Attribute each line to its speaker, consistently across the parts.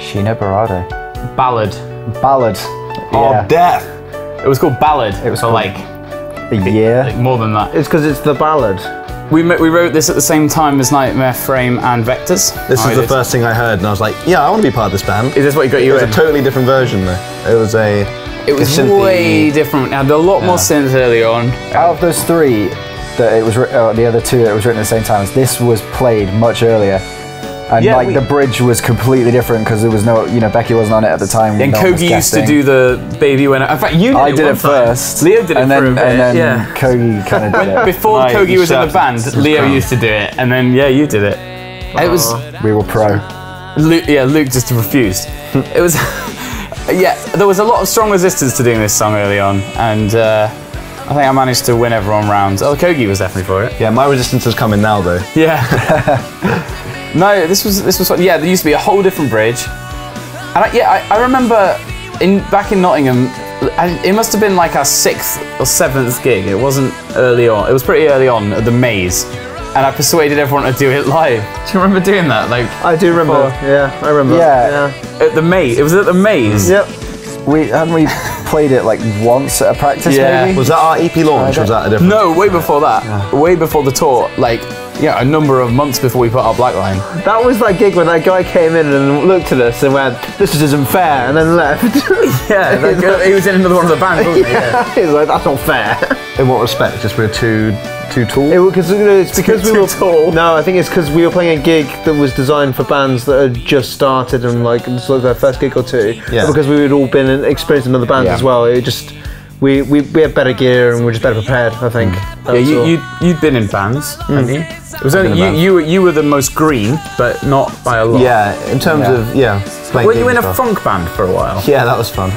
Speaker 1: Sheena Barado.
Speaker 2: Ballad.
Speaker 1: Ballad.
Speaker 3: Oh, death.
Speaker 2: It was called Ballad.
Speaker 1: It was
Speaker 2: for
Speaker 1: called
Speaker 2: like
Speaker 1: a year.
Speaker 2: like more than that.
Speaker 4: It's because it's the ballad.
Speaker 2: We wrote this at the same time as Nightmare Frame and Vectors.
Speaker 3: This is the first thing I heard, and I was like, yeah, I want to be part of this band.
Speaker 2: Is this what got you in?
Speaker 3: It was a totally different version, though. It was a...
Speaker 2: It was way different. It had a lot more synth early on.
Speaker 1: Out of those three, that it was the other two that was written at the same time, this was played much earlier. And like the bridge was completely different because there was no, Beckii wasn't on it at the time.
Speaker 2: And Kogi used to do the baby when. In fact, you did
Speaker 1: I did it first.
Speaker 2: Leo did it for a bit.
Speaker 1: And then Kogi kind of did it.
Speaker 2: Before Kogi was in the band, Leo used to do it, and then you did it. It was.
Speaker 1: We were pro.
Speaker 2: Luke just refused. It was. There was a lot of strong resistance to doing this song early on, and I think I managed to win everyone round. Oh, Kogi was definitely for it.
Speaker 3: Yeah, my resistance is coming now, though.
Speaker 2: Yeah. No, this was fun. Yeah, there used to be a whole different bridge, and I remember back in Nottingham, it must have been like our 6th or 7th gig. It wasn't early on. It was pretty early on at the Maze, and I persuaded everyone to do it live. Do you remember doing that? Like
Speaker 4: I do remember. Yeah, I remember.
Speaker 1: Yeah.
Speaker 2: At the Maze. It was at the Maze.
Speaker 4: Yep.
Speaker 1: Hadn't we played it like once at a practice maybe?
Speaker 3: Was that our EP launch or was that a different?
Speaker 2: No, way before that. Yeah. Way before the tour. Like, a number of months before we put our Black Line.
Speaker 4: That was that gig when that guy came in and looked at us and went, "This isn't fair," and then left.
Speaker 2: He was in another one of the bands, wasn't he?
Speaker 4: Yeah. He was like, "That's not fair."
Speaker 3: In what respect? Just we're too tall?
Speaker 4: It's because we were
Speaker 2: tall.
Speaker 4: No, I think it's because we were playing a gig that was designed for bands that had just started and like it was like their first gig or two.
Speaker 3: Yeah.
Speaker 4: Because we had all been experienced in other bands as well. It just we had better gear and we're just better prepared. I think.
Speaker 2: You'd been in bands, hadn't you? It was only you were the most green, but not by a lot.
Speaker 3: Yeah, in terms of
Speaker 2: Were you in a funk band for a while?
Speaker 3: Yeah, that was fun.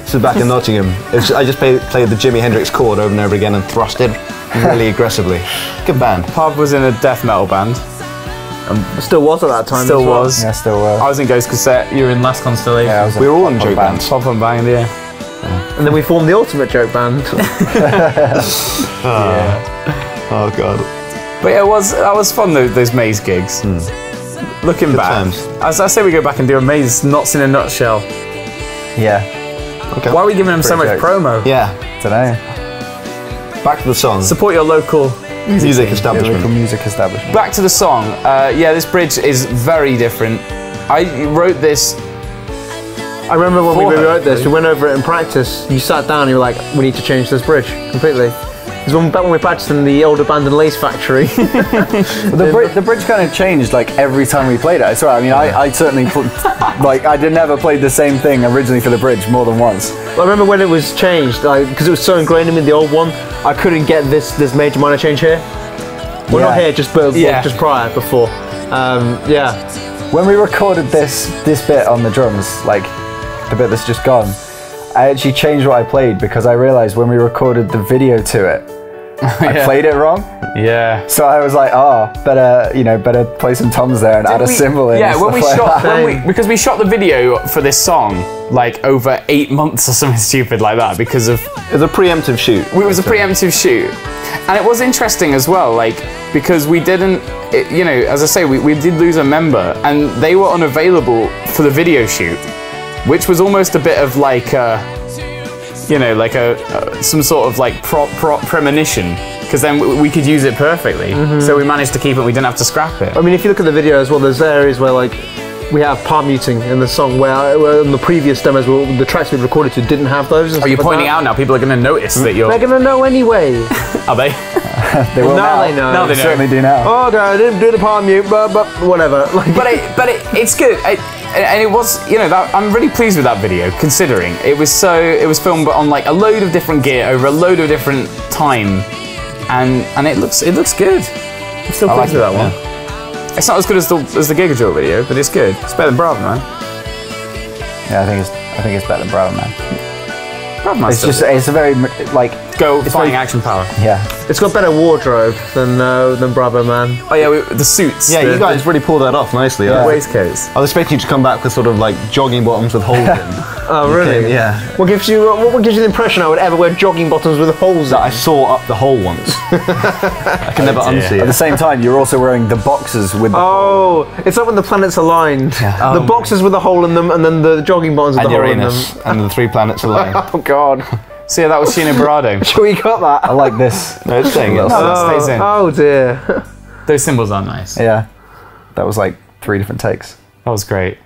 Speaker 3: So back in Nottingham, I just played the Jimi Hendrix chord over and over again and thrusted really aggressively. Good band.
Speaker 2: Pub was in a death metal band.
Speaker 4: Still was at that time.
Speaker 2: Still was.
Speaker 1: Yeah, still was.
Speaker 2: I was in Ghost Cassette. You were in Last Constellation.
Speaker 1: Yeah,
Speaker 3: we were all in joke bands.
Speaker 2: Pop and band, yeah.
Speaker 4: And then we formed the ultimate joke band.
Speaker 3: Oh god.
Speaker 2: But yeah, that was fun, those Maze gigs. Looking back, as I say, we go back and do a Maze Knots in a Nutshell.
Speaker 1: Yeah.
Speaker 3: Okay.
Speaker 2: Why are we giving them so much promo?
Speaker 3: Yeah.
Speaker 1: Dunno.
Speaker 3: Back to the song.
Speaker 2: Support your local
Speaker 3: music establishment.
Speaker 1: Local music establishment.
Speaker 2: Back to the song. This bridge is very different. I wrote this.
Speaker 4: I remember when we wrote this, we went over it in practice. You sat down and you were like, "We need to change this bridge completely." It was back when we practiced in the old abandoned lace factory.
Speaker 1: The bridge kind of changed like every time we played it. I swear. I mean, I certainly never played the same thing originally for the bridge more than once.
Speaker 4: I remember when it was changed, because it was so ingrained in me, the old one. I couldn't get this major minor change here. Well, not here, just prior, before.
Speaker 1: When we recorded this bit on the drums, like the bit that's just gone, I actually changed what I played because I realized when we recorded the video to it, I played it wrong. Yeah. So I was like, better play some toms there and add a cymbal in.
Speaker 2: Yeah, because we shot the video for this song like over 8 months or something stupid like that because of
Speaker 3: it was a preemptive shoot.
Speaker 2: It was a preemptive shoot, and it was interesting as well, like because we didn't, as I say, we did lose a member, and they were unavailable for the video shoot, which was almost a bit of like some sort of like premonition, because then we could use it perfectly. So we managed to keep it. We didn't have to scrap it.
Speaker 4: I mean, if you look at the video as well, there's areas where like we have palm muting in the song where in the previous demos, the tracks we've recorded to didn't have those.
Speaker 2: Are you pointing out now? People are going to notice that you're.
Speaker 4: They're going to know anyway.
Speaker 2: Are they?
Speaker 1: They will now.
Speaker 4: They know.
Speaker 2: Now they know.
Speaker 1: Certainly do now.
Speaker 4: Oh, no, I didn't do the palm mute, but whatever.
Speaker 2: It's good. And it was, I'm really pleased with that video, considering it was filmed on like a load of different gear over a load of different time, and it looks good. I'm still pleased with that one. It's not as good as the Gigajolt video, but it's good. It's better than Bravo Man.
Speaker 1: Yeah, I think it's better than Bravo Man.
Speaker 2: Bravo Man.
Speaker 1: It's a very like
Speaker 2: fighting action power.
Speaker 1: Yeah.
Speaker 4: It's got better wardrobe than Bravo Man.
Speaker 2: Oh yeah, the suits.
Speaker 3: Yeah, you guys really pulled that off nicely.
Speaker 2: The waistcoats.
Speaker 3: I was expecting you to come back with sort of like jogging bottoms with holes in.
Speaker 4: Oh, really?
Speaker 3: Yeah.
Speaker 4: What gives you the impression I would ever wear jogging bottoms with holes
Speaker 3: That I
Speaker 4: in?
Speaker 3: saw up the hole once. I can never unsee
Speaker 1: At the
Speaker 3: it.
Speaker 1: same time, you're also wearing the boxers with the
Speaker 4: Oh, it's like when the planets aligned. The boxes with a hole in them, and then the jogging bottoms with
Speaker 3: And
Speaker 4: the hole in them.
Speaker 3: Uranus, and the 3 planets align.
Speaker 4: Oh God.
Speaker 2: So yeah, that was Sheena Barado.
Speaker 4: Sure you got that?
Speaker 1: I like this.
Speaker 3: No, it's saying yes.
Speaker 2: No, that stays in.
Speaker 4: Oh dear.
Speaker 2: Those symbols are nice.
Speaker 1: Yeah. That was like 3 different takes.
Speaker 2: That was great.